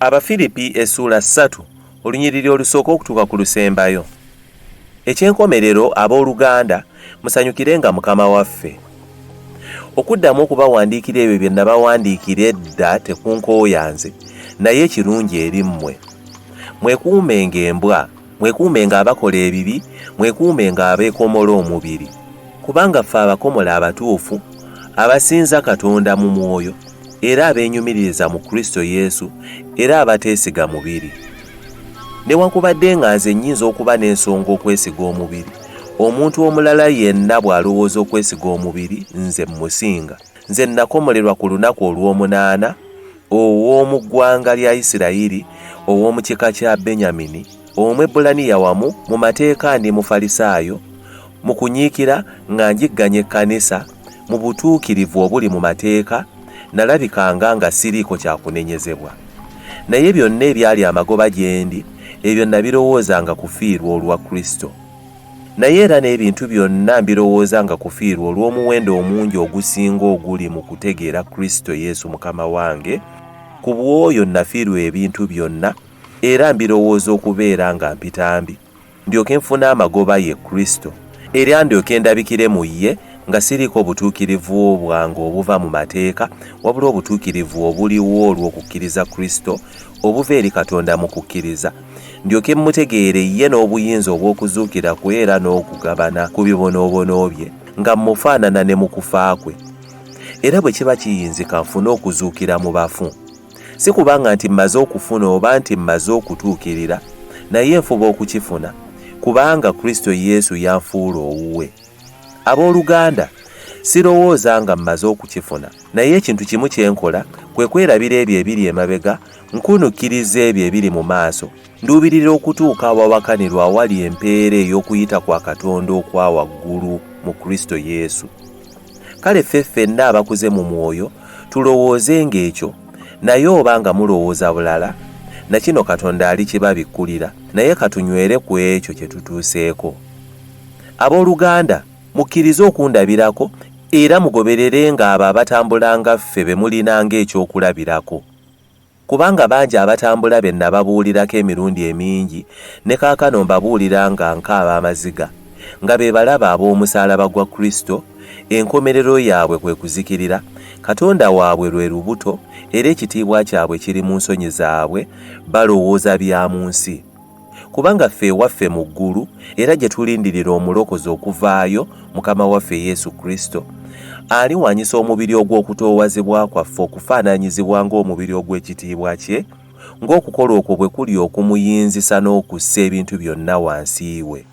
Abafilipi essula 3 olunyiriri olusooka okutuuka ku lusembayo. Ekyenkomerero abooluganda musanyukirenga Mukama waffe. Okuddamu okubawandiikira ebyo bye nabawandiikira edda tekunkooyanze, naye kirungi eri mmwe. Mwekuumenga embwa, mwekuumenga abakola ebibi, mwekuumenga abeekomola omubiri. Kubanga ffe abakomola abatuufu, abasinza Katonda mu mwoyo, era abeenyumiriza mu Kristo Yesu, era abateesiga mubiri. Newankubadde nga nze nnyinza okuba n'ensonga okwesiga omubiri, omuntu omulala yenna bw'alowooza okwesiga omubiri, nze mmusinga. Nze nakomolerwa ku lunaku olw'omunaana ow'omu ggwanga lya Isirayiri, ow'omu kika kya Benyamini, Omwebbulaniya wamu mu mateeka ndi Mufalisaayo, mu kunyiikira nga njigganya ekkanisa, mu butuukirivu obuli mu mateeka, nalabikanga nga siriiko kyakunenyezebwa. Naye byonna ebyali amagoba gye ndi, ebyo nabirowoozanga kufiirwa olwa Kristo. Naye era n'ebintu byonna mbirowoozanga kufiirwa olw'omuwendo omungi ogusinga oguli mu kutegeera Kristo Yesu Mukama wange. Ku bw'oyo nafiirwa ebintu byonna, era mbirowooza okubeera nga mpitambi, ndyoke nfune amagoba ye Kristo, era ndyoke ndabikire mu ye nga siriiko butuukirivu bwange obuva mu mateeka, wabula obutuukirivu obuliwo olw'okukkiriza Kristo obuva eri Katonda mu kukkiriza, ndyoke mmutegeere ye n'obuyinza obw'okuzuukira kwe era n'okugabana ku bibonoobono bye, nga mmufaanana ne mu kufa kwe. Era bwe kiba kiyinzika nfune okuzuukira mu bafu, si kubanga nti mmaze okufuna oba nti mmaze okutuukirira, naye nfuba okukifuna, kubanga Kristo Yesu yanfuula owuwe. Abooluganda, sirowooza nga mmaze okukifuna, naye ekintu kimu kye nkola kwe kwerabira ebyo ebiri emabega, nkunukkiriza ebyo ebiri mu maaso, nduubirira okutuuka awawakanirwa awali empeera ey'okuyita kwa Katonda okwa waggulu mu Kristo Yesu. Kale ffe ffenna abakuze mu mwoyo tulowoozenga ekyo, naye oba nga mulowooza bulala, na kino Katonda alikibabikkulira, naye katunywere ku ekyo kye tutuuseeko. Abooluganda, mukkirize okundabirako era mugobererenga abo abatambulanga ffe be mulinanga ekyokulabirako. Kubanga bangi abatambula be nababuulirako emirundi emingi, ne kaakano mbabuulira nga nkaaba amaziga, nga be balaba ab'omusaalaba gwa Kristo, enkomerero yaabwe kwe kuzikirira, Katonda waabwe lwe lubuto, era ekitiibwa kyabwe kiri mu nsonyi zaabwe, balowooza bya mu nsi. Kubanga ffe ewaffe mu ggulu, era gye tulindirira omulokozi okuvaayo, Mukama waffe Yesu Kristo, aliwanyisa omubiri ogw'okutoowazibwa kwaffe okufaananyizibwa ng'omubiri ogw'ekitiibwa kye, ng'okukola okwo bwe kuli okumuyinzisa n'okussa ebintu byonna wansi we.